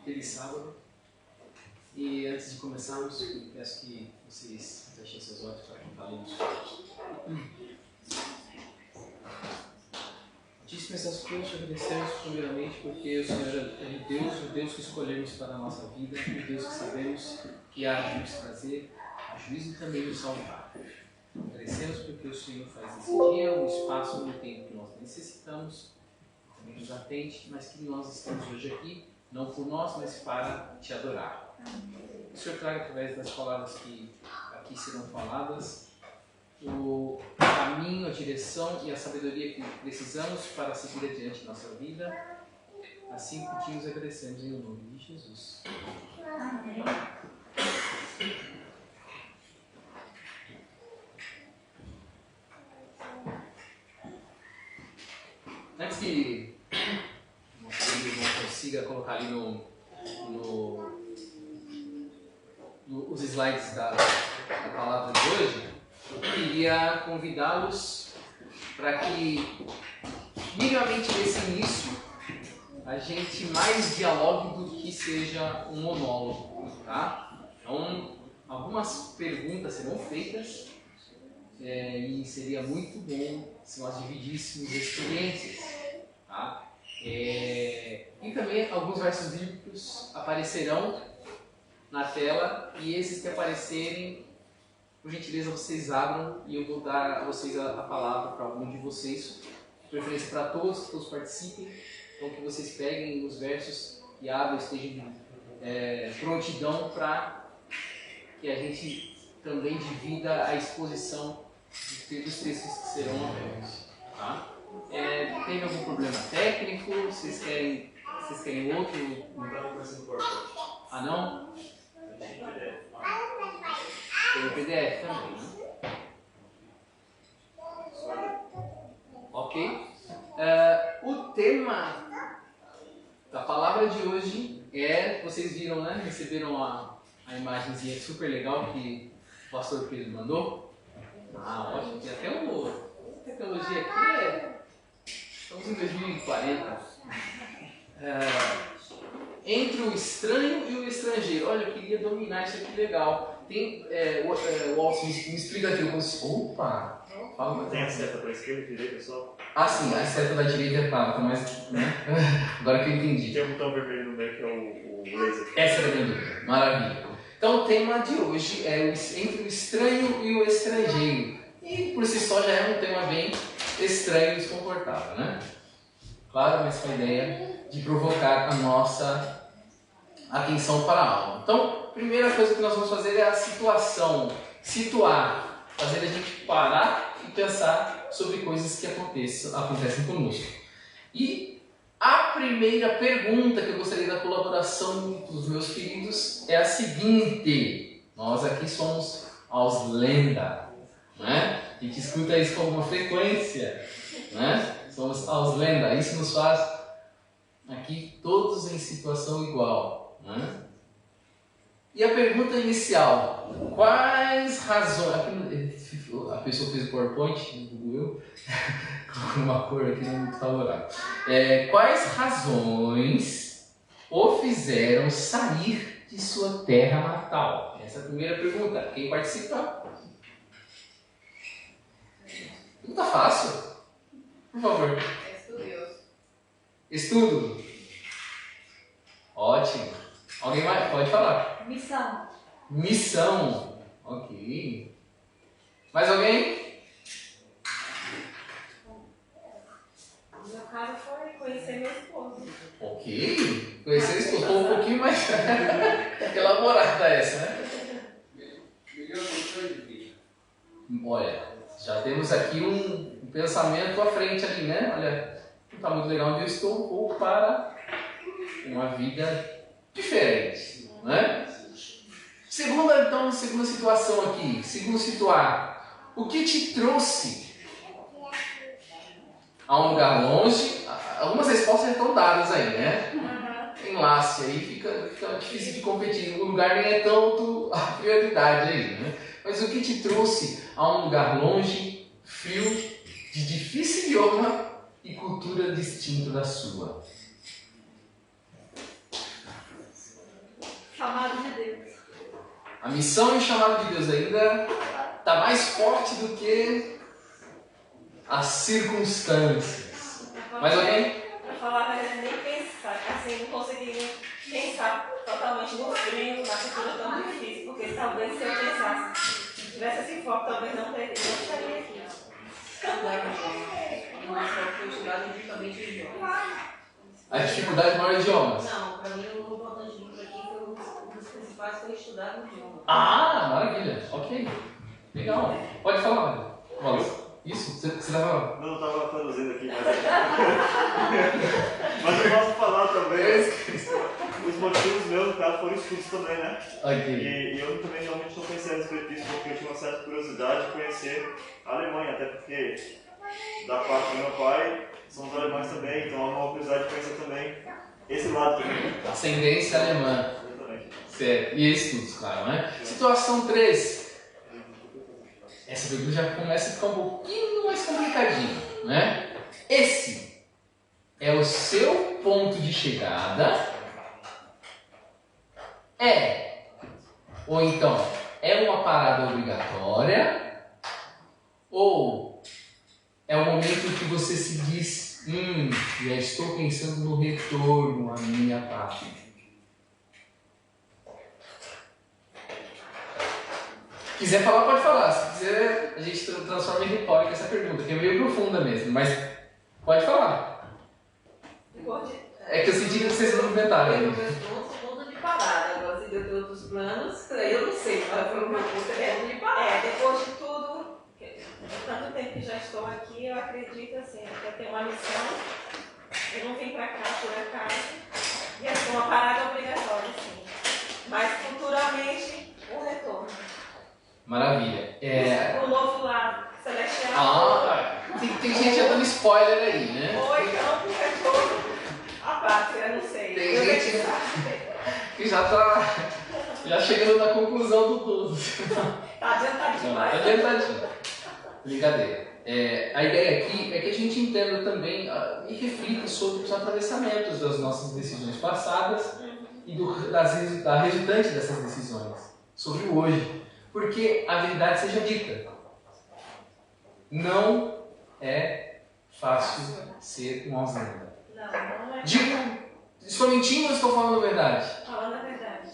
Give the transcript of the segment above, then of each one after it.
Feliz sábado. E antes de começarmos, eu peço que vocês fechem seus olhos para que falemos. Altíssimo e Santo Deus, te agradecemos primeiramente porque o Senhor é Deus, o Deus que escolhemos para a nossa vida, o Deus que sabemos que há de nos trazer a juízo e também nos salvar. Agradecemos porque o Senhor faz esse dia, o espaço e o tempo que nós necessitamos, também nos atende, mas que nós estamos hoje aqui, não por nós, mas para te adorar. O Senhor traga através das palavras que aqui serão faladas, o caminho, a direção e a sabedoria que precisamos para seguir adiante nossa vida. Assim pedimos e agradecemos em nome de Jesus. Amém. Antes que o irmão consiga colocar ali os slides da palavra de hoje, eu queria convidá-los para que, minimamente nesse início, a gente mais dialogue do que seja um monólogo, tá? Então, algumas perguntas serão feitas e seria muito bom se nós dividíssemos experiências, tá? E também alguns versos bíblicos aparecerão na tela e esses que aparecerem, por gentileza, vocês abram e eu vou dar a vocês a palavra para algum de vocês, de preferência para todos, que todos participem. Então que vocês peguem os versos e abram, estejam prontidão para que a gente também divida a exposição dos textos que serão abertos. Tá? Tem algum problema técnico? Vocês querem outro? Não está aparecendo o PowerPoint. Ah, não? Tem o PDF também, né? Ok. O tema da palavra de hoje vocês viram, né? Receberam a imagenzinha super legal que o pastor Pedro mandou. Ah, ótimo. Tem até a tecnologia aqui. Estamos em 2040. Entre o estranho e o estrangeiro. Olha, eu queria dominar isso aqui legal. Tem o Alcim me explica aqui. Opa! Fala. Tem a seta para a esquerda e direita só? Ah, sim, a seta da direita é para mas né? Agora que eu entendi. Tem um botão vermelho no meio que é o laser. Essa era a minha dúvida. Maravilha. Então o tema de hoje é entre o estranho e o estrangeiro. E por si só já é um tema bem estranho e desconfortável, né? Claro, mas com a ideia de provocar a nossa atenção para a alma. Então, a primeira coisa que nós vamos fazer é a situar, fazer a gente parar e pensar sobre coisas que acontecem conosco. E a primeira pergunta que eu gostaria da colaboração dos meus queridos é a seguinte: nós aqui somos Auslenda, né? A gente escuta isso com alguma frequência, né? Somos Auslenda, isso nos faz aqui todos em situação igual, né? E a pergunta inicial: quais razões... A pessoa fez o PowerPoint, no Google, colocou uma cor aqui não muito favorável. Quais razões o fizeram sair de sua terra natal? Essa é a primeira pergunta. Quem participa? Pergunta fácil. Por favor. Estudioso. Estudo. Ótimo. Alguém mais? Pode falar. Missão. Missão. Ok. Mais alguém? No meu caso foi conhecer meu esposo. Ok. Conhecer isso ficou um pouquinho mais elaborada essa, né? Melhor condição de vida. Olha, já temos aqui um pensamento à frente ali, né? Olha, não está muito legal onde eu estou, vou para uma vida diferente, né? Segunda situação aqui. Segundo situar, o que te trouxe a um lugar longe? Algumas respostas já estão dadas aí, né? Enlace aí, fica difícil de competir. O lugar nem é tanto a prioridade aí, né? Mas o que te trouxe a um lugar longe, frio, de difícil idioma e cultura distinta da sua? Chamado de Deus. A missão e o chamado de Deus ainda está mais forte do que as circunstâncias. Mais alguém? Pra falar a verdade, nem pensar. Assim, não consegui pensar totalmente no frio, na cultura tão difícil. Porque talvez se eu pensasse, tivesse esse foco, talvez não estaria aqui. Mas foi estudado justamente o idioma. A dificuldade maior é idiomas. Não, para mim o importante de vir aqui foi um dos principais foi estudar o idioma. Ah, maravilha. Ok. Legal. Pode falar, Wallace. Isso? Você estava... Não, eu estava traduzindo aqui, mas eu posso falar também. Os motivos meus, no caso, foram estudos também, né? Ok. E eu também realmente estou pensando a respeito disso, porque eu tinha uma certa curiosidade de conhecer a Alemanha, até porque da parte do meu pai são os alemães também, então há uma curiosidade de conhecer também esse lado também. Ascendência alemã. Exatamente. Certo. E estudos, claro, né? Situação 3. Essa pergunta já começa a ficar um pouquinho mais complicadinha, né? Esse é o seu ponto de chegada? Ou então, é uma parada obrigatória? Ou é o momento em que você se diz, já estou pensando no retorno à minha pátria? Se quiser falar, pode falar. Se quiser, a gente transforma em retórica essa pergunta, que é meio profunda mesmo, mas pode falar. É que eu senti que vocês não comentaram. Eu respondo ponto de parada. Agora, se Deus tem outros planos, eu não sei, mas foi o meu ponto ponto de parada. Depois de tudo, tanto tempo que já estou aqui, eu acredito assim, que eu tenho uma missão. Eu não vim para cá por acaso. E assim, uma parada obrigatória, sim. Mas futuramente, um retorno. Maravilha. O novo lar celestial. Tem gente já dando spoiler aí, né? Ou então o retorno à pátria, não sei. Tem gente que já está chegando na conclusão do tudo. Tá adiantado demais. Tá adiantadinho. Brincadeira. A ideia aqui é que a gente entenda também e reflita sobre os atravessamentos das nossas decisões passadas e da resultante dessas decisões, sobre o hoje. Porque a verdade seja dita, não é fácil ser um ausente. Não é. Digo, estou mentindo ou estou falando a verdade? Falando a verdade.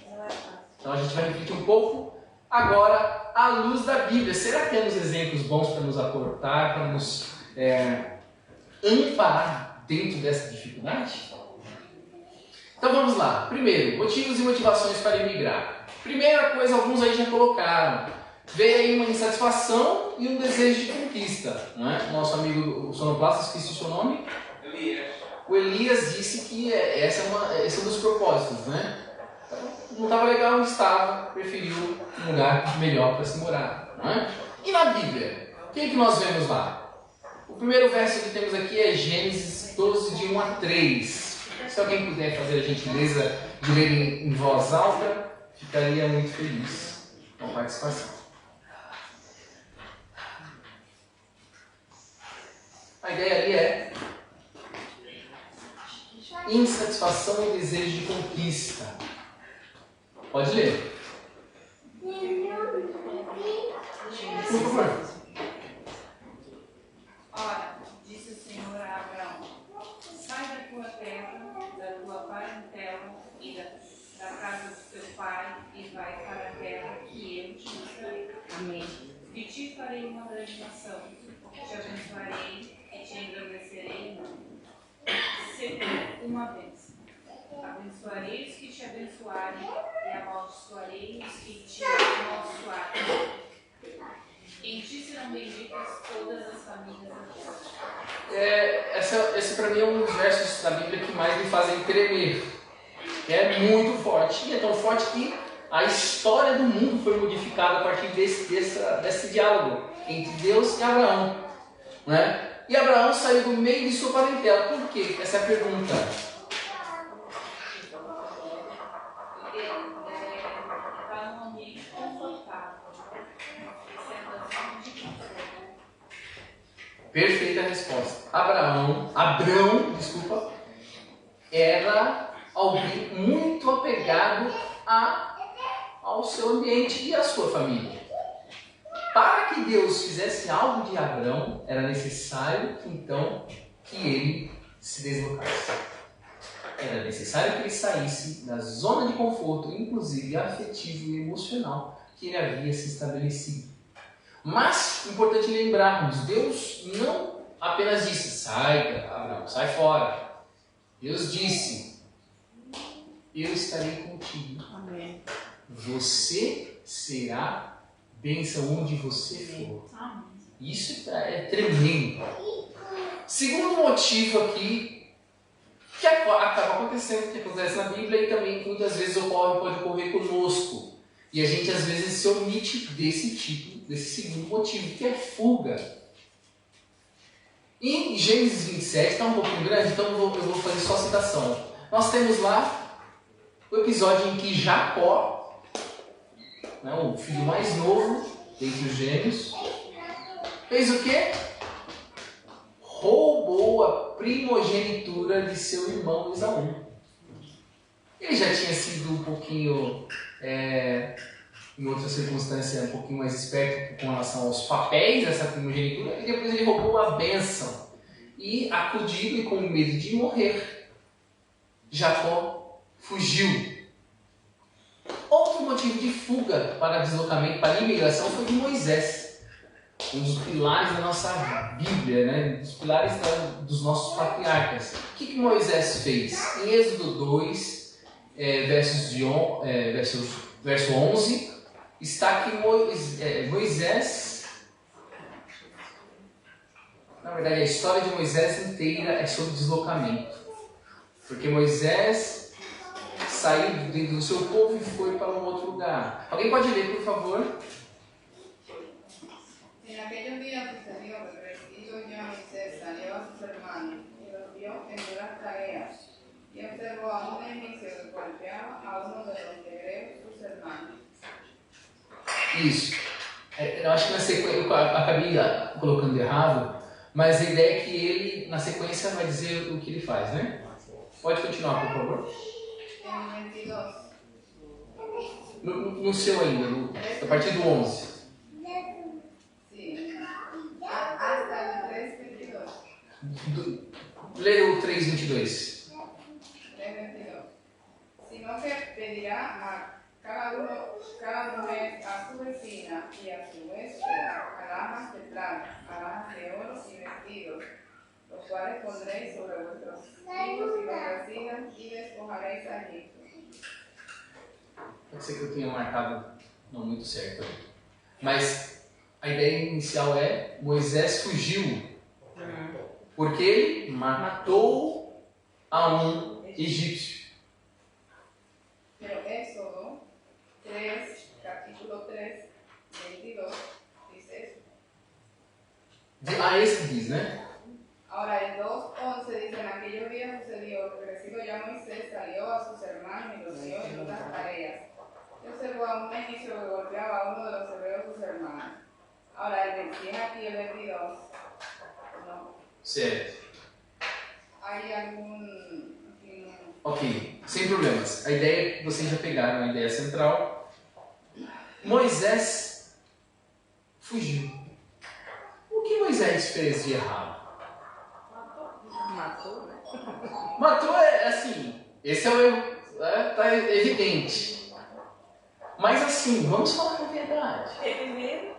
Não é fácil. Então a gente vai refletir um pouco agora à luz da Bíblia. Será que temos exemplos bons para nos aportar, para nos amparar dentro dessa dificuldade? Então vamos lá. Primeiro, motivos e motivações para emigrar. Primeira coisa, alguns aí já colocaram. Veio aí uma insatisfação e um desejo de conquista. Não é? Nosso amigo o sonoplasta, esqueci o seu nome? Elias. O Elias disse que esse é um dos propósitos, né? Não estava legal onde estava, preferiu um lugar melhor para se morar. Não é? E na Bíblia? O que nós vemos lá? O primeiro verso que temos aqui é Gênesis 12, de 1 a 3. Se alguém puder fazer a gentileza de ler em voz alta, ficaria muito feliz com a participação. A ideia ali é insatisfação e desejo de conquista. Pode ler. Por favor. Ora, disse o Senhor a Abraão: sai da tua terra, da tua parentela e da casa do teu pai e vai para a terra que eu te mostrarei. Amém. De ti farei uma grande nação, te abençoarei e te engrandecerei em nome. Ser uma bênção. Abençoarei os que te abençoarem e amaldiçoarei os que te amaldiçoarem. Em ti serão benditas todas as famílias da terra. Esse para mim é um dos versos da Bíblia que mais me fazem tremer. É muito forte. E é tão forte que a história do mundo foi modificada a partir desse diálogo entre Deus e Abraão. Né? E Abraão saiu do meio de sua parentela. Por quê? Essa é a pergunta. Porque está num ambiente confortável. Perfeita resposta. Abrão, era alguém muito apegado apegado ao seu ambiente e à sua família. Para que Deus fizesse algo de Abraão, era necessário, então, que ele se deslocasse. Era necessário que ele saísse da zona de conforto, inclusive afetivo e emocional, que ele havia se estabelecido. Mas, importante lembrarmos, Deus não apenas disse, sai, Abraão, sai fora. Deus disse, eu estarei contigo. Amém. Você será bênção onde você for. Isso é tremendo. Segundo motivo aqui, que acaba acontecendo, que acontece na Bíblia e também muitas vezes pode ocorrer conosco. E a gente às vezes se omite desse segundo motivo, que é fuga. Em Gênesis 27, está um pouquinho grande, então eu vou fazer só a citação. Nós temos lá o episódio em que Jacó, né, o filho mais novo dentre os gêmeos, fez o quê? Roubou a primogenitura de seu irmão Esaú. Ele já tinha sido um pouquinho, em outra circunstância, um pouquinho mais esperto com relação aos papéis dessa primogenitura, e depois ele roubou a bênção. E, acudido e com medo de morrer, Jacó fugiu. Outro motivo de fuga para deslocamento, para imigração, foi de Moisés. Um dos pilares da nossa Bíblia, né? Um dos pilares dos nossos patriarcas. O que Moisés fez? Em Êxodo 2, verso 11, está que Moisés, na verdade a história de Moisés inteira é sobre deslocamento. Porque Moisés saiu do seu povo e foi para um outro lugar. Alguém pode ler, por favor? En aquellos días sucedió que crecido ya Moisés salió a sus hermanos y los vio en duras tareas y observó a un egipcio que golpeaba a uno de los hebreos, sus hermanos. Isso. Eu acho que na sequência, eu acabei colocando errado, mas a ideia é que ele, na sequência, vai dizer o que ele faz, né? Pode continuar, por favor. En 22. No seu ainda, a partir do 11. Sí. Hasta el 3:22. Leia o 3:22. 3:22. Sino que pedirá cada mujer a su vecina y a su huéspeda alhajas de plata, alhajas de oro y vestidos, los cuales pondréis sobre vuestros hijos y los reciban y despojaréis a Egipto. Pode ser que eu tenha marcado não muito certo aí. Mas a ideia inicial é Moisés fugiu porque ele matou a um egípcio. Pero Éxodo 3, capítulo 3, 22, dice eso. Esse que diz, né? Ahora el 2:11 dice, en aquellos días sucedió que crecido ya Moisés salió a sus hermanos y los vio en unas tareas. Y observó a un egipcio que golpeaba a uno de los hebreos sus hermanos. Ahora el 21 aquí el 22, no. Certo. ¿Hay algún... Ok, sem problemas. A ideia, vocês já pegaram a ideia central. Moisés fugiu. O que Moisés fez de errado? Matou, né? Matou é assim, esse é o erro, tá evidente. Mas assim, vamos falar a verdade. Teve medo?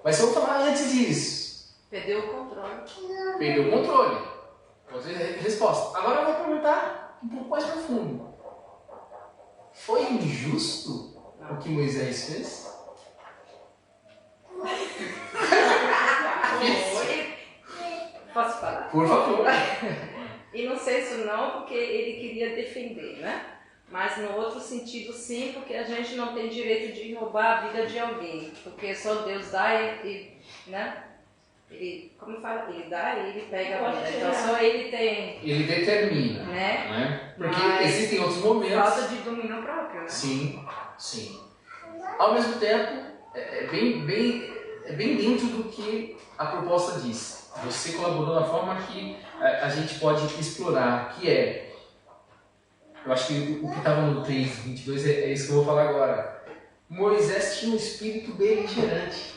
Mas eu vou falar antes disso. Perdeu o controle. Perdeu o controle. Pode ser a resposta. Agora eu vou perguntar um pouco mais profundo. Foi injusto o que Moisés fez? Posso falar? Por favor. E não sei se não, porque ele queria defender, né? Mas no outro sentido sim, porque a gente não tem direito de roubar a vida de alguém. Porque só Deus dá e né? Ele, como fala? Ele dá e ele pega a vida. Então só ele tem... Ele determina. Né? Porque mas existem outros momentos... falta de domínio próprio, né? Sim, sim. Ao mesmo tempo, é bem dentro do que a proposta diz. Você colaborou da forma que a gente pode explorar, que é Eu acho que o que estava no 3:22 é isso que eu vou falar agora. Moisés tinha um espírito beligerante.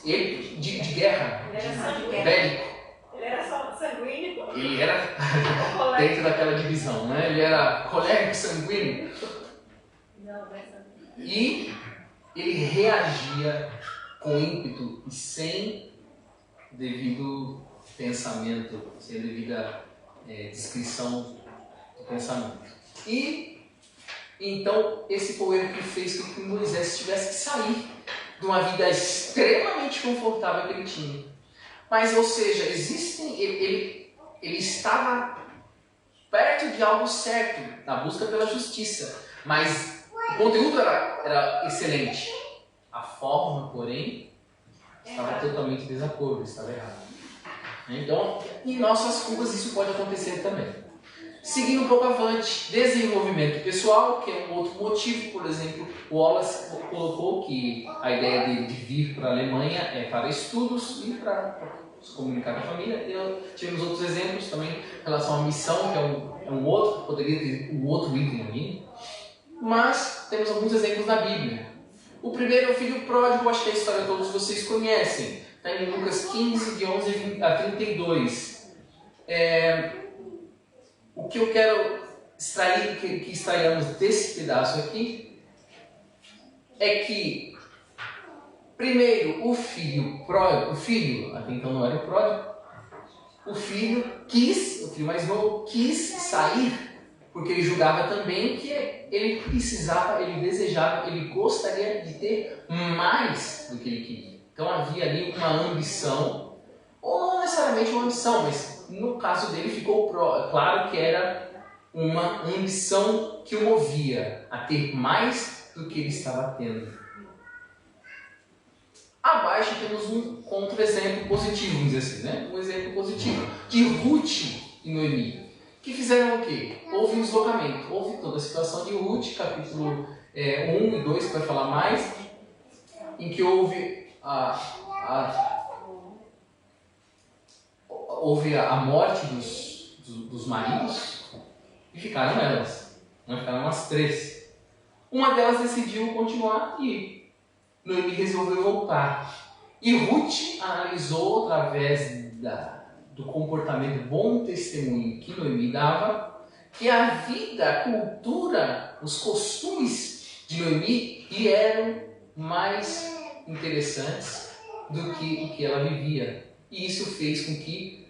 Ele, de guerra, Ele era sanguíneo. bélico. Ele era só sanguíneo. Ele era dentro daquela divisão, né? Ele era colérico sanguíneo. E ele reagia com ímpeto e sem devido pensamento, sem devida descrição do pensamento. E então esse foi o erro que fez com que Moisés tivesse que sair de uma vida extremamente confortável que ele tinha. Mas, ou seja, ele estava perto de algo certo, na busca pela justiça. Mas o conteúdo era excelente. A forma, porém, estava totalmente em desacordo, estava errado. Então, em nossas fugas isso pode acontecer também. Seguindo um pouco avante, desenvolvimento pessoal, que é um outro motivo. Por exemplo, o Wallace colocou que a ideia de vir para a Alemanha é para estudos e para se comunicar com a família. Tivemos outros exemplos também em relação à missão, que é um outro, poderia ter um outro item ali. Mas temos alguns exemplos na Bíblia. O primeiro é o filho pródigo, acho que a história todos vocês conhecem. Está em Lucas 15, de 11 a 32. O que eu quero extrair, que extraiamos desse pedaço aqui, é que, primeiro, o filho, até então não era o pródigo, o filho mais novo, quis sair, porque ele julgava também que ele precisava, ele desejava, ele gostaria de ter mais do que ele queria. Então havia ali uma ambição, ou não necessariamente uma ambição, mas no caso dele ficou claro que era uma ambição que o movia a ter mais do que ele estava tendo. Abaixo temos um contra-exemplo positivo, vamos dizer assim, né? Um exemplo positivo de Ruth e Noemi, que fizeram o quê? Houve um deslocamento, houve toda a situação de Ruth, capítulo 1 e 2, que vai falar mais, em que houve a morte dos maridos e ficaram elas. Ficaram as 3. Uma delas decidiu continuar e Noemi resolveu voltar. E Ruth analisou através do comportamento, bom testemunho que Noemi dava, que a vida, a cultura, os costumes de Noemi eram mais interessantes do que o que ela vivia. E isso fez com que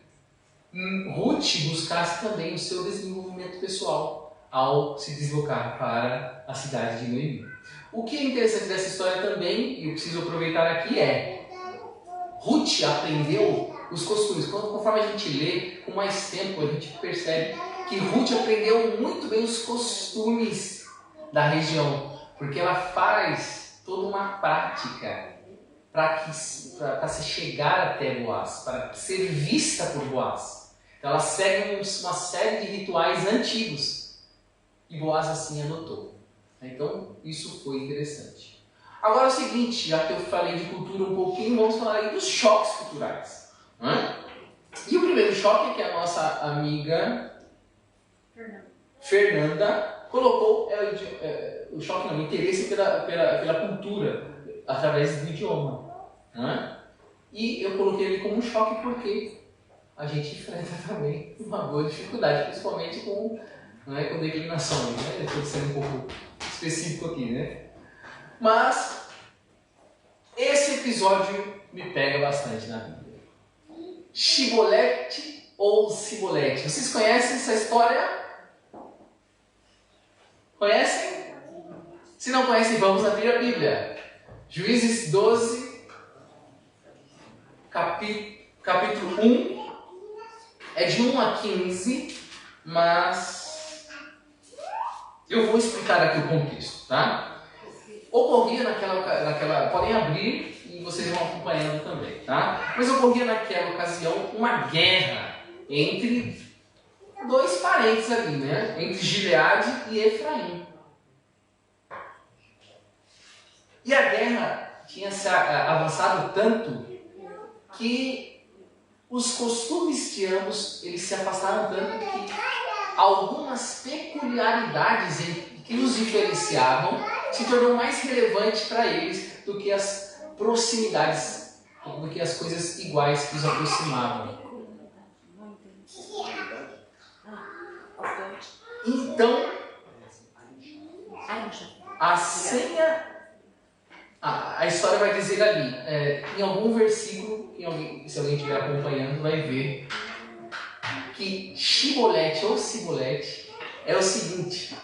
Ruth buscasse também o seu desenvolvimento pessoal ao se deslocar para a cidade de Noemi. O que é interessante dessa história também, e eu preciso aproveitar aqui, Ruth aprendeu os costumes. Conforme a gente lê, com mais tempo, a gente percebe que Ruth aprendeu muito bem os costumes da região, porque ela faz toda uma prática para se chegar até Boaz, para ser vista por Boaz. Então ela segue uma série de rituais antigos e Boaz assim anotou. Então isso foi interessante. Agora é o seguinte, já que eu falei de cultura um pouquinho, vamos falar aí dos choques culturais. E o primeiro choque que a nossa amiga Fernanda colocou o choque não, o interesse pela cultura através do idioma. E eu coloquei ele como um choque porque a gente enfrenta também uma boa dificuldade, principalmente com declinações, né? Eu estou sendo um pouco específico aqui, né? Mas esse episódio me pega bastante na Bíblia. Shibolete ou Sibolete? Vocês conhecem essa história? Conhecem? Se não conhecem, vamos abrir a Bíblia. Juízes 12, capítulo 1. É de 1 a 15, mas eu vou explicar aqui o contexto, tá? Ocorria naquela... Podem abrir e vocês vão acompanhando também, tá? Mas ocorria naquela ocasião uma guerra entre dois parentes ali, né? Entre Gileade e Efraim. E a guerra tinha se avançado tanto que os costumes de ambos eles se afastaram tanto que algumas peculiaridades que os diferenciavam se tornou mais relevante para eles do que as proximidades, do que as coisas iguais que os aproximavam. Então, a senha, a história vai dizer ali, em algum versículo, se alguém estiver acompanhando, vai ver que Shibolete ou Sibolete é o seguinte: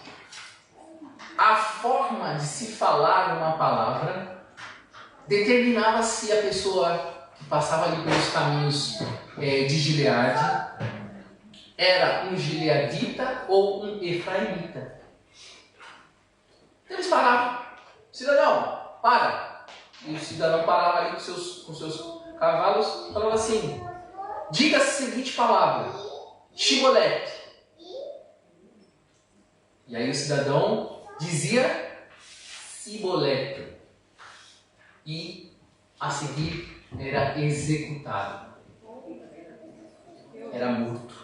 a forma de se falar uma palavra determinava se a pessoa que passava ali pelos caminhos de Gileade era um gileadita ou um efraimita. Eles paravam. Cidadão, para. E o cidadão parava ali com seus cavalos e falava assim: diga a seguinte palavra, Shibolete. E aí o cidadão dizia Sibolete. E a seguir era executado. Era morto.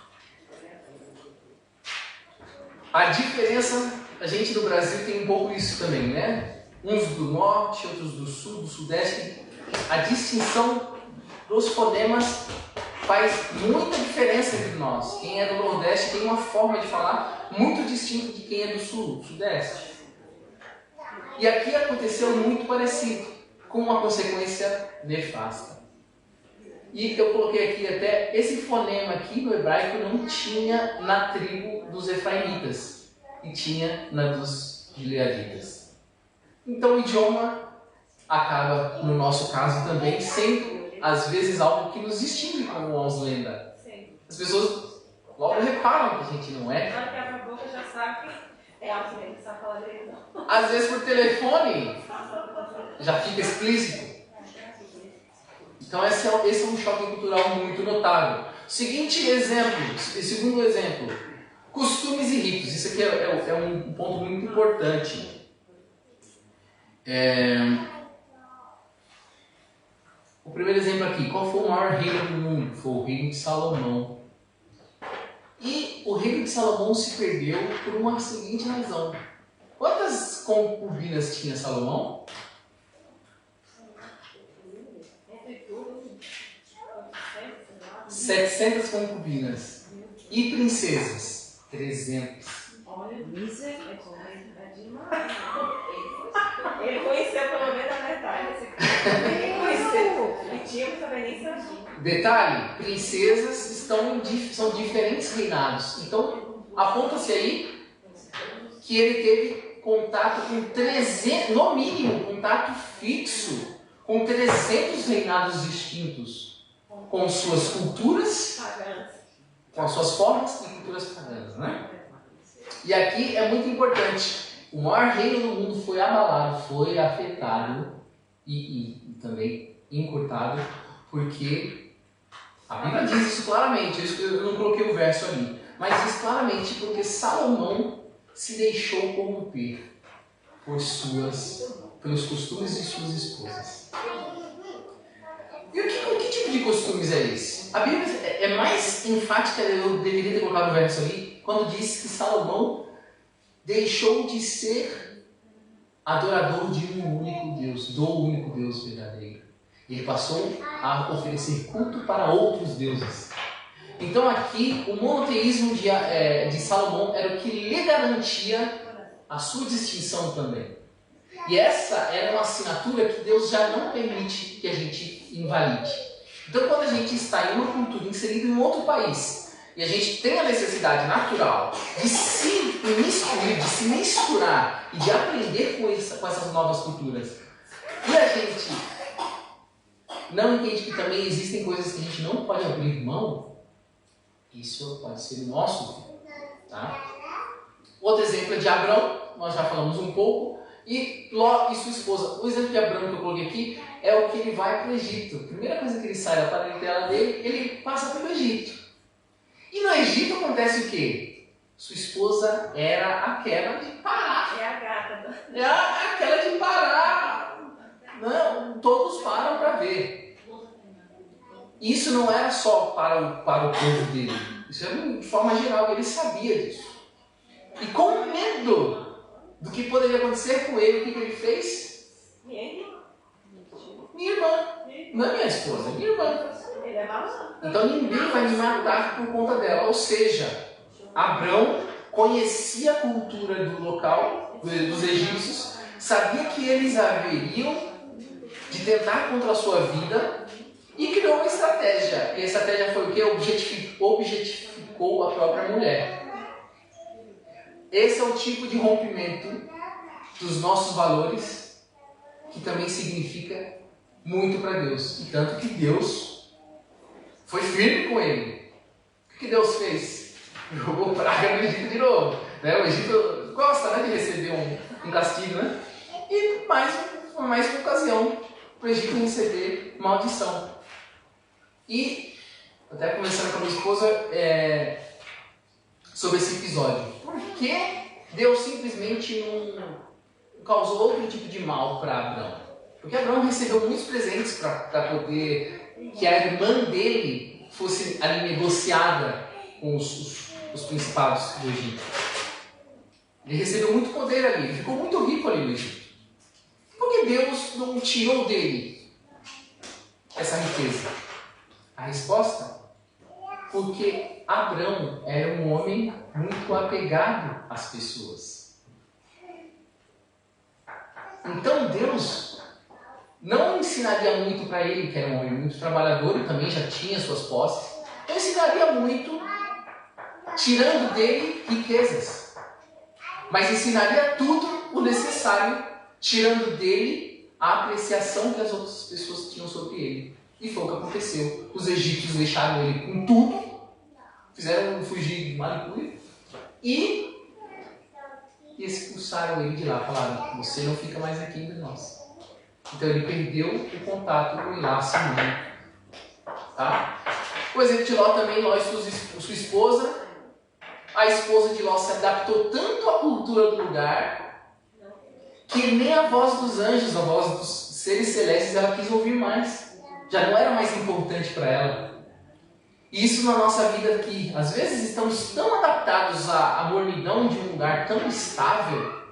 A diferença, a gente no Brasil tem um pouco isso também, né? Uns do norte, outros do sul, do sudeste. A distinção dos fonemas faz muita diferença entre nós. Quem é do nordeste tem uma forma de falar muito distinta de quem é do sul, do sudeste. E aqui aconteceu muito parecido, com uma consequência nefasta. E eu coloquei aqui até, esse fonema aqui no hebraico não tinha na tribo dos efraimitas, e tinha na dos gileaditas. Então o idioma acaba, no nosso caso também, sendo às vezes algo que nos distingue como os lenda. As pessoas logo reparam que a gente não é. Daqui a pouco já sabe que é algo que não sabe falar direito, não. Às vezes por telefone já fica explícito. Então esse é um choque cultural muito notável. Segundo exemplo, costumes e ritos. Isso aqui é um ponto muito importante. O primeiro exemplo aqui, qual foi o maior reino do mundo? Foi o reino de Salomão. E o reino de Salomão se perdeu por uma seguinte razão. Quantas concubinas tinha Salomão? 700 concubinas. E princesas? 300. Olha, ele conheceu pelo menos a metade desse cara. Ele conheceu. E tinha que saber nem sabia. Detalhe, princesas são diferentes reinados. Então, aponta-se aí que ele teve contato com 300, no mínimo, contato fixo com 300 reinados distintos, com suas culturas, com as suas formas e culturas paganas, né? E aqui é muito importante. O maior reino do mundo foi abalado, foi afetado e também encurtado, porque a Bíblia diz isso claramente. Eu não coloquei o verso ali, mas diz claramente porque Salomão se deixou corromper pelos costumes de suas esposas. E que tipo de costumes é esse? A Bíblia é mais enfática, eu deveria ter colocado o verso ali, quando diz que Salomão deixou de ser adorador de um único Deus, do único Deus verdadeiro. Ele passou a oferecer culto para outros deuses. Então aqui, o monoteísmo de Salomão era o que lhe garantia a sua distinção também. E essa era uma assinatura que Deus já não permite que a gente invalide. Então quando a gente está em uma cultura inserida em um outro país, e a gente tem a necessidade natural de se misturar, de se misturar e de aprender com essas novas culturas, e a gente não entende que também existem coisas que a gente não pode abrir mão, isso pode ser o nosso. Tá? Outro exemplo é de Abrão, nós já falamos um pouco, e Ló e sua esposa. O exemplo de Abrão que eu coloquei aqui é o que ele vai para o Egito. A primeira coisa que ele sai da parentela dele, ele passa pelo Egito. E no Egito acontece o quê? Sua esposa era aquela de parar. é a gata. É aquela de parar. Não, todos param para ver. Isso não era só para o povo dele. Isso é de forma geral, ele sabia disso. E com medo do que poderia acontecer com ele, o que ele fez? Minha irmã. Não é minha esposa, é minha irmã. Então ninguém vai me matar por conta dela. Ou seja, Abrão conhecia a cultura do local, dos egípcios, sabia que eles haveriam de tentar contra a sua vida e criou uma estratégia. E a estratégia foi o quê? Objetificou a própria mulher. Esse é o tipo de rompimento dos nossos valores que também significa muito para Deus. E tanto que Deus foi firme com ele. O que Deus fez? Jogou praga no Egito de novo. Né? O Egito gosta, né, de receber um castigo, né? E mais uma ocasião para o Egito receber maldição. E, até conversando com a minha esposa sobre esse episódio. Por que Deus simplesmente não causou outro tipo de mal para Abrão? Porque Abrão recebeu muitos presentes para poder que a irmã dele fosse ali negociada com os principados do Egito. Ele recebeu muito poder ali, ele ficou muito rico ali no Egito. Por que Deus não tirou dele essa riqueza? A resposta? Porque Abrão era um homem muito apegado às pessoas. Então Deus não ensinaria muito para ele, que era um homem muito trabalhador e também já tinha suas posses, não ensinaria muito tirando dele riquezas, mas ensinaria tudo o necessário, tirando dele a apreciação que as outras pessoas tinham sobre ele. E foi o que aconteceu. Os egípcios deixaram ele com tudo, fizeram fugir de Malicuia e expulsaram ele de lá. Falaram: você não fica mais aqui entre nós. Então ele perdeu o contato com o laço humano. Tá? O exemplo de Ló também, Ló e sua esposa. A esposa de Ló se adaptou tanto à cultura do lugar que nem a voz dos anjos, a voz dos seres celestes, ela quis ouvir mais. Já não era mais importante para ela. E isso na nossa vida aqui. Às vezes estamos tão adaptados à mornidão de um lugar tão estável.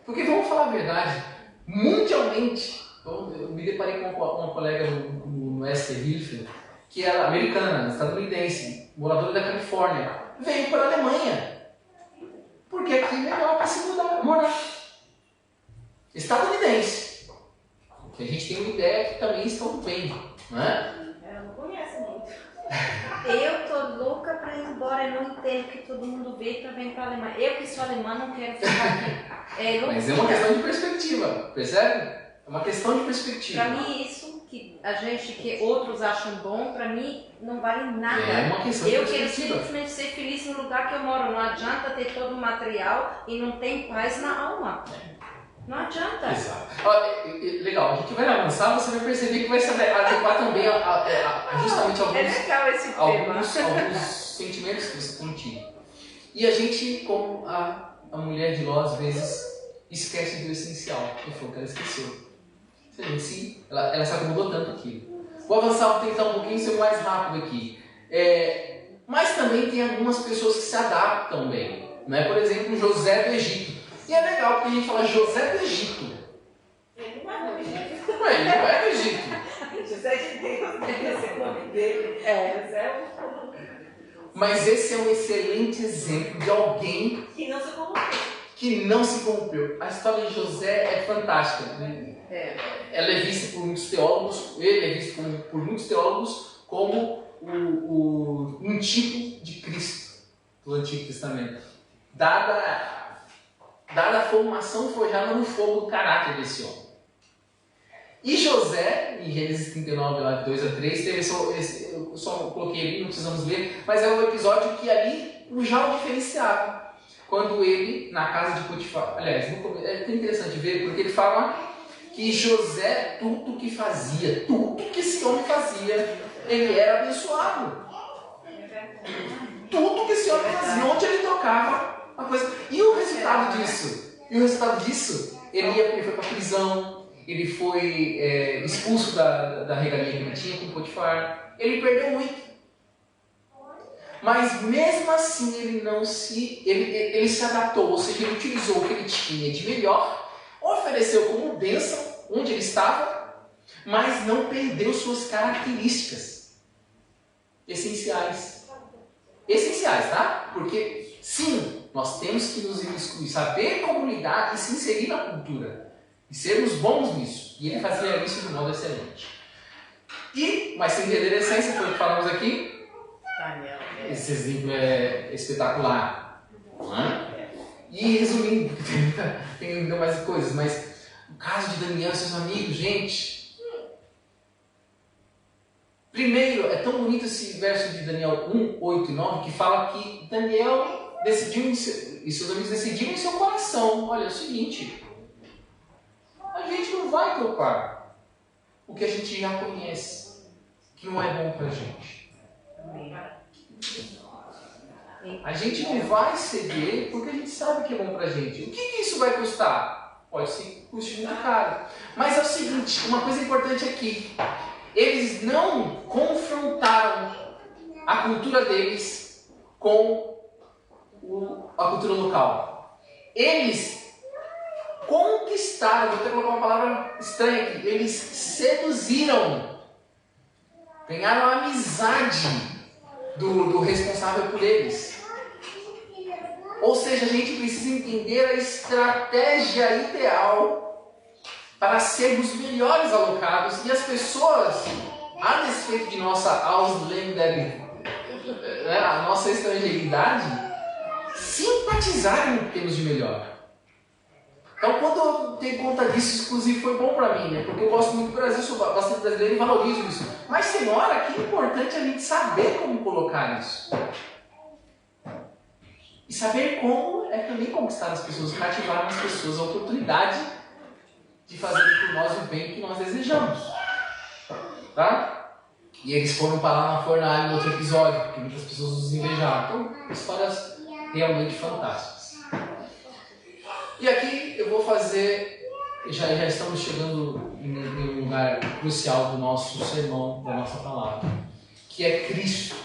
Porque vamos falar a verdade, mundialmente, eu me deparei com uma colega no Esther Hilfe, que era americana, estadunidense, moradora da Califórnia, veio para a Alemanha. Porque aqui é melhor para se morar. Estadunidense. Que a gente tem uma ideia que também estão bem, não é? Eu não conheço muito. Eu tô louca para ir embora, eu não entendo que todo mundo veio para vir para a Alemanha. Eu que sou alemã não quero ficar aqui. Mas é uma questão de perspectiva, percebe? É uma questão de perspectiva. Para mim isso que outros acham bom, para mim não vale nada. É uma questão de perspectiva. Eu quero simplesmente ser feliz no lugar que eu moro. Não adianta ter todo o material e não tem paz na alma. Não adianta. Exato. Legal, a gente vai avançar, você vai perceber que vai se adequar também a justamente legal esse alguns sentimentos que você tem. E a gente, como a mulher de Ló, às vezes, esquece do essencial, que foi o que ela esqueceu. Sim, ela se acomodou tanto aqui. Vou avançar, vou tentar um pouquinho ser mais rápido aqui. Mas também tem algumas pessoas que se adaptam bem. Né? Por exemplo, José do Egito. E é legal porque a gente fala José do Egito. Ele não é do Egito. Ele não é do Egito. José de Deus, esse é o nome dele. José Mas esse é um excelente exemplo de alguém que não se corrompeu. A história de José é fantástica. Ela é vista por muitos teólogos, ele é visto por muitos teólogos como um tipo de Cristo do Antigo Testamento. Dada a formação forjada no fogo do caráter desse homem. E José, em Gênesis 39, lá de 2 a 3, teve eu só coloquei ali, não precisamos ler, mas é um episódio que ali já o diferenciava. Quando ele, na casa de Potifar, aliás, é interessante ver, porque ele fala que José, tudo que esse homem fazia, ele era abençoado. Tudo que esse homem fazia, onde ele tocava, uma coisa. E o resultado disso? Ele foi para a prisão, ele foi expulso da regalia que ele tinha com Potifar, ele perdeu muito. Mas mesmo assim ele se adaptou, ou seja, ele utilizou o que ele tinha de melhor, ofereceu como bênção onde ele estava, mas não perdeu suas características essenciais. Essenciais, tá? Porque sim, nós temos que nos imiscuir, saber como lidar e se inserir na cultura. E sermos bons nisso. E ele fazia isso de modo excelente. Mas sem perder a essência, foi o que falamos aqui. Daniel. Esse exemplo é espetacular. E resumindo, tem ainda mais coisas, mas o caso de Daniel e seus amigos, gente. Primeiro, é tão bonito esse verso de Daniel 1, 8 e 9, que fala que Daniel decidiu e seus amigos decidiram em seu coração. Olha, é o seguinte, a gente não vai topar o que a gente já conhece, que não é bom pra gente. A gente não vai ceder porque a gente sabe que é bom pra gente. O que isso vai custar? Pode ser que custe muito caro. Mas é o seguinte, uma coisa importante aqui. Eles não confrontaram a cultura deles com a cultura local. Eles conquistaram, vou até colocar uma palavra estranha aqui, eles seduziram, ganharam a amizade do responsável por eles. Ou seja, a gente precisa entender a estratégia ideal para sermos melhores alocados e as pessoas, a despeito de nossa Ausländer, a nossa estrangeiridade, simpatizarem no que temos de melhor. Então, quando eu tenho conta disso, exclusivo foi bom para mim, né? Porque eu gosto muito do Brasil, sou bastante brasileiro e valorizo isso. Mas tem hora que é importante a gente saber como colocar isso. E saber como é também conquistar as pessoas, cativar nas pessoas a oportunidade de fazerem por nós o bem que nós desejamos. Tá? E eles foram parar na fornalha no outro episódio, porque muitas pessoas os invejaram. Então, histórias realmente fantásticas. E aqui eu vou fazer, já estamos chegando em um lugar crucial do nosso sermão, da nossa palavra, que é Cristo.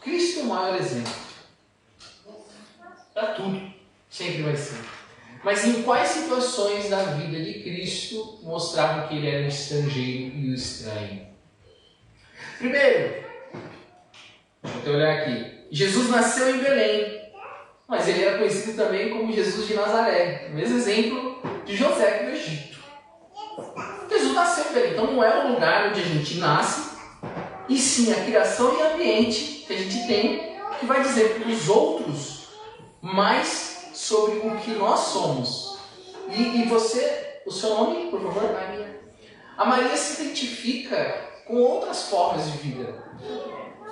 Cristo é o maior exemplo. Para tudo, sempre vai ser. Mas em quais situações da vida de Cristo mostravam que ele era o estrangeiro e o estranho? Primeiro, deixa eu olhar aqui. Jesus nasceu em Belém, mas ele era conhecido também como Jesus de Nazaré. O mesmo exemplo de José do Egito. Jesus nasceu em Belém, então não é o lugar onde a gente nasce, e sim a criação e ambiente que a gente tem, que vai dizer para os outros mais sobre o que nós somos. E você, o seu nome, por favor? Maria. A Maria se identifica com outras formas de vida.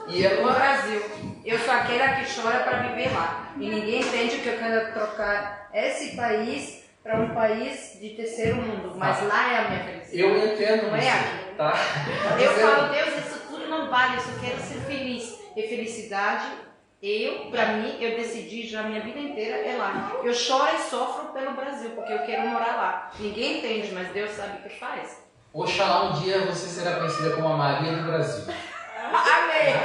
E No ela... Brasil, eu sou aquela que chora para viver lá. E ninguém entende que eu quero trocar esse país para um país de terceiro mundo. Mas lá é a minha felicidade. Eu entendo Não é isso, aqui. tá? Eu falo, Deus, isso tudo não vale, eu só quero ser feliz. E felicidade, para mim, eu decidi já a minha vida inteira é lá. Eu choro e sofro pelo Brasil, porque eu quero morar lá. Ninguém entende, mas Deus sabe o que faz. Oxalá um dia você será conhecida como a Maria do Brasil. Amém!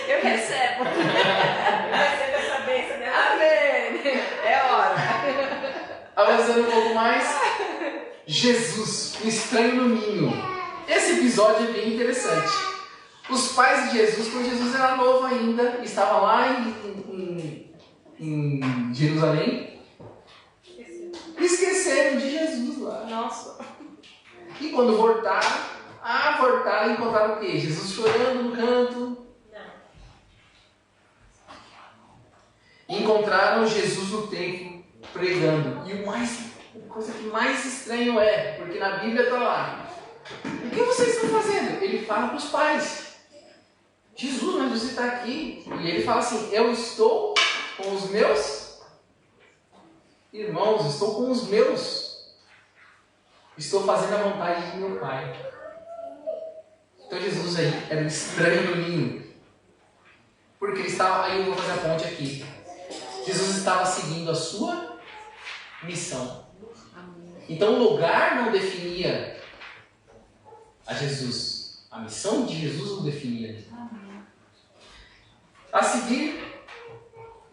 Eu recebo. Eu recebo essa bênção, né? Amém! É hora. Avançando um pouco mais, Jesus, o estranho no ninho. Esse episódio é bem interessante. Os pais de Jesus, quando Jesus era novo ainda, estavam lá em Jerusalém, esqueceram de Jesus lá. Nossa. E quando voltaram e encontraram o quê? Jesus chorando no canto. E encontraram Jesus no templo pregando. E a coisa que mais estranho é, porque na Bíblia está lá. O que vocês estão fazendo? Ele fala para os pais. Jesus, mas você está aqui. E ele fala assim, eu estou com os meus irmãos, estou com os meus. Estou fazendo a vontade de meu Pai. Então Jesus aí era um estranho no ninho. Porque ele estava, aí eu vou fazer a ponte aqui. Jesus estava seguindo a sua missão. Então o lugar não definia a Jesus. A missão de Jesus o definia. A seguir,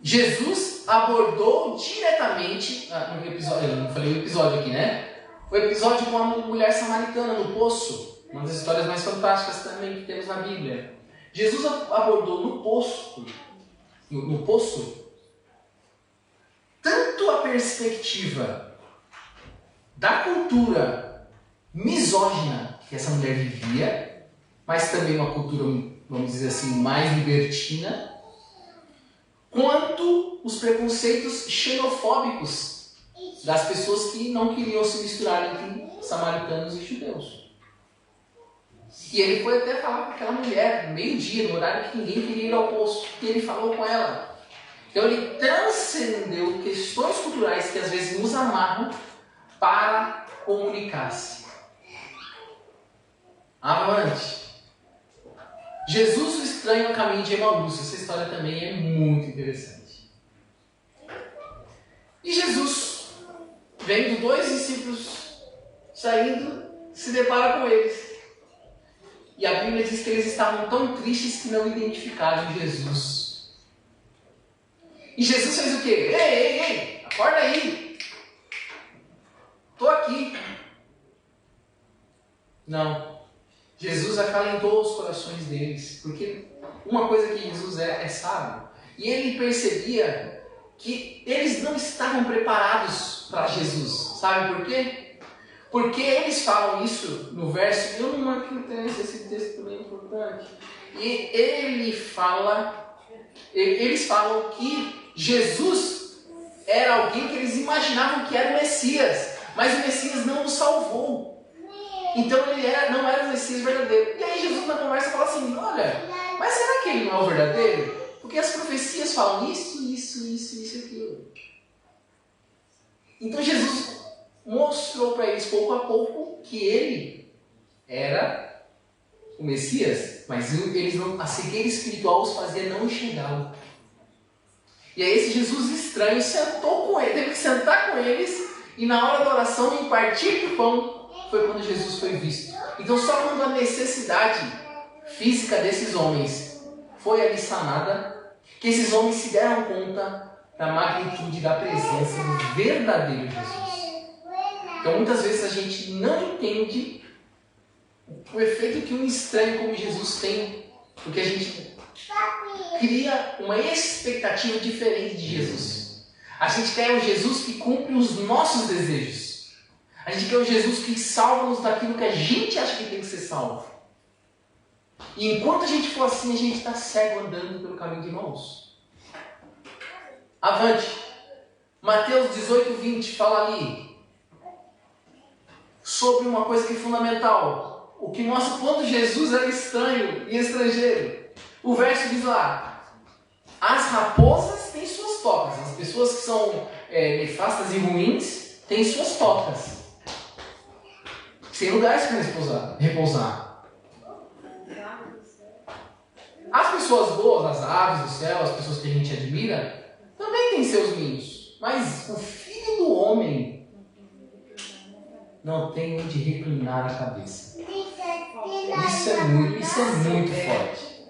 Jesus abordou diretamente, no episódio, eu não falei o episódio aqui, né? O episódio com a mulher samaritana no poço, uma das histórias mais fantásticas também que temos na Bíblia. Jesus abordou no poço, tanto a perspectiva da cultura misógina que essa mulher vivia, mas também uma cultura, vamos dizer assim, mais libertina, quanto os preconceitos xenofóbicos das pessoas que não queriam se misturar entre samaritanos e judeus. E ele foi até falar com aquela mulher, no meio-dia, no horário que ninguém queria ir ao poço, e ele falou com ela. Então ele transcendeu questões culturais que às vezes nos amarram para comunicar-se. Avante! Jesus o estranho ao caminho de Emaús. Essa história também é muito interessante. E Jesus, vendo dois discípulos saindo, se depara com eles. E a Bíblia diz que eles estavam tão tristes que não identificaram Jesus. E Jesus fez o quê? Ei, acorda aí! Estou aqui. Não. Jesus acalentou os corações deles, porque uma coisa que Jesus é sábio. E ele percebia que eles não estavam preparados para Jesus. Sabe por quê? Porque eles falam isso no verso, eu não marquei o texto, esse texto também é importante. E eles falam que Jesus era alguém que eles imaginavam que era o Messias, mas o Messias não o salvou. Então ele não era o Messias verdadeiro. E aí Jesus na conversa fala assim, olha, mas será que ele não é o verdadeiro? Porque as profecias falam isso, e aquilo. Então Jesus mostrou para eles pouco a pouco que ele era o Messias, mas a cegueira espiritual os fazia não enxergá-lo. E aí esse Jesus estranho sentou com eles, teve que sentar com eles, e na hora da oração, em partir do pão, foi quando Jesus foi visto. Então só quando a necessidade física desses homens foi ali sanada, que esses homens se deram conta da magnitude da presença do verdadeiro Jesus. Então muitas vezes a gente não entende o efeito que um estranho como Jesus tem, porque a gente cria uma expectativa diferente de Jesus. A gente quer um Jesus que cumpre os nossos desejos. A gente quer um Jesus que salva-nos daquilo que a gente acha que tem que ser salvo. E enquanto a gente for assim, a gente está cego andando pelo caminho de Emaús. Avante. Mateus 18:20 fala ali sobre uma coisa que é fundamental. O que mostra quando Jesus era estranho e estrangeiro. O verso diz lá, as raposas têm suas tocas. As pessoas que são nefastas e ruins têm suas tocas. Sem lugares para repousar. As pessoas boas, as aves do céu, as pessoas que a gente admira, também têm seus ninhos. Mas o Filho do Homem não tem onde reclinar a cabeça. Isso é muito forte.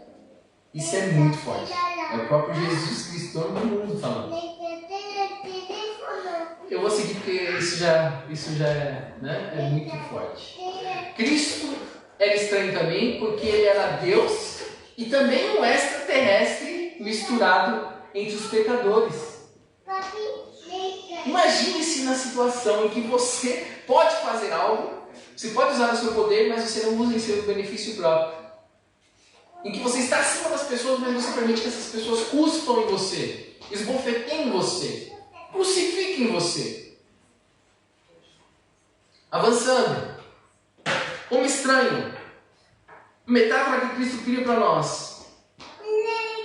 Isso é muito forte. É o próprio Jesus Cristo todo mundo falando. Eu vou seguir porque isso já é muito forte. Cristo era estranho também porque ele era Deus e também um extraterrestre misturado entre os pecadores. Imagine-se na situação em que você pode fazer algo, você pode usar o seu poder, mas você não usa em seu benefício próprio. Em que você está acima das pessoas, mas você permite que essas pessoas cuspam em você, esbofeteiem você, crucifiquem você. Avançando. Como estranho. Metáfora que Cristo cria para nós.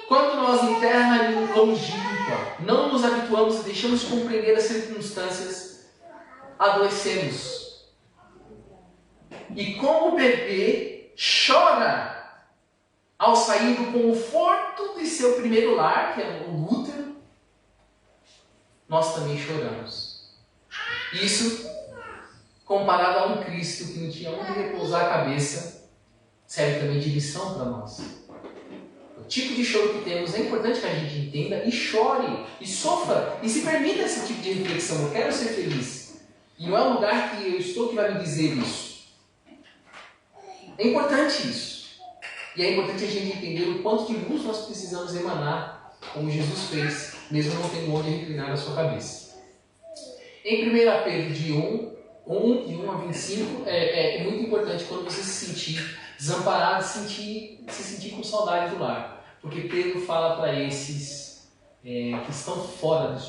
Quando nós em terra longínqua não nos habituamos e deixamos compreender as circunstâncias, adoecemos. E como o bebê chora ao sair do conforto de seu primeiro lar, que é o útero, nós também choramos. Isso, comparado a um Cristo que não tinha onde repousar a cabeça, serve também de lição para nós. o tipo de choro que temos, é importante que a gente entenda e chore, e sofra, e se permita esse tipo de reflexão. Eu quero ser feliz. E não é o lugar que eu estou que vai me dizer isso. É importante isso. E é importante a gente entender o quanto de luz nós precisamos emanar, como Jesus fez, mesmo não tendo onde reclinar a sua cabeça. Em 1 Pedro de 1 a 25, é muito importante quando você se sentir desamparado, se sentir com saudade do lar. Porque Pedro fala para esses que estão fora do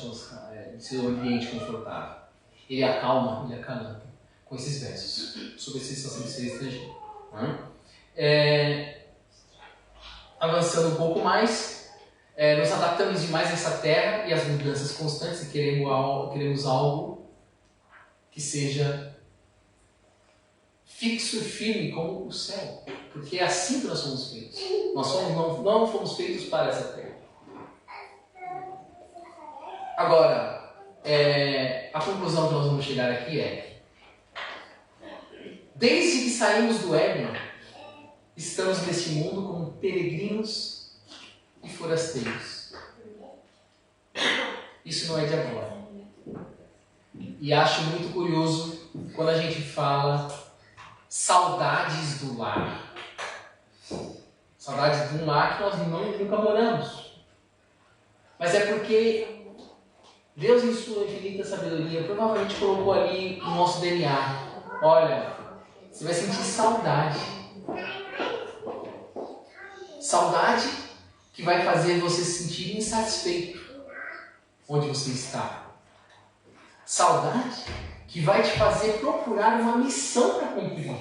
seu ambiente confortável. Ele acalma, ele acalanta com esses versos sobre a sensação de ser estrangeiro. Avançando um pouco mais, nos adaptamos demais a essa terra e às mudanças constantes e queremos algo que seja fixo e firme como o céu, porque é assim que nós somos feitos. Nós não fomos feitos para essa terra. Agora, a conclusão que nós vamos chegar aqui é: desde que saímos do Éden, estamos neste mundo como peregrinos e forasteiros. Isso não é de agora. E acho muito curioso quando a gente fala saudades do lar. Saudades de um lar que nós nunca moramos. Mas é porque Deus, em sua infinita sabedoria, provavelmente colocou ali no nosso DNA. Olha, você vai sentir saudade. Saudade que vai fazer você se sentir insatisfeito onde você está. Saudade que vai te fazer procurar uma missão para cumprir.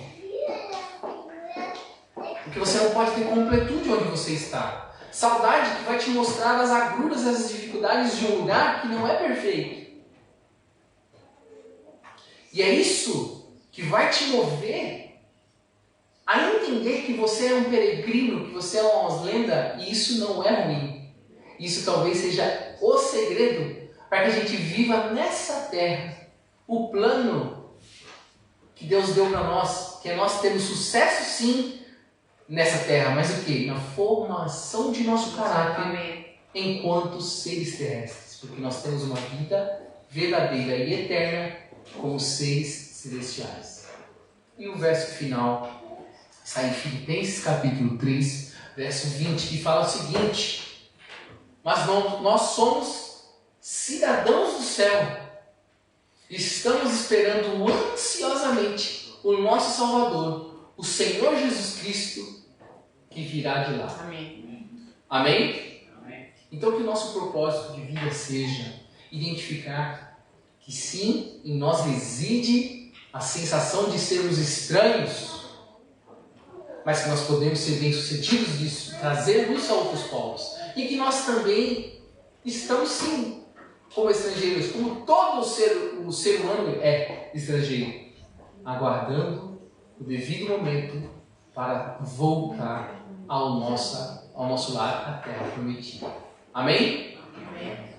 Porque você não pode ter completude onde você está. Saudade que vai te mostrar as agruras e as dificuldades de um lugar que não é perfeito. E é isso que vai te mover a entender que você é um peregrino, que você é uma oslenda, e isso não é ruim. Isso talvez seja o segredo para que a gente viva nessa terra o plano que Deus deu para nós, que é nós termos sucesso sim nessa terra, mas o que? Na formação de nosso caráter enquanto seres terrestres, porque nós temos uma vida verdadeira e eterna como seres celestiais. E o verso final está em Filipenses capítulo 3, verso 20, que fala o seguinte: mas nós somos cidadãos do céu, estamos esperando ansiosamente o nosso Salvador, o Senhor Jesus Cristo, que virá de lá. Amém. Amém? Então que o nosso propósito de vida seja identificar que sim, em nós reside a sensação de sermos estranhos, mas que nós podemos ser bem-sucedidos disso, trazer luz a outros povos. E que nós também estamos sim como estrangeiros, como todo o ser humano é estrangeiro, aguardando o devido momento para voltar ao nosso lar, a terra prometida. Amém? Amém.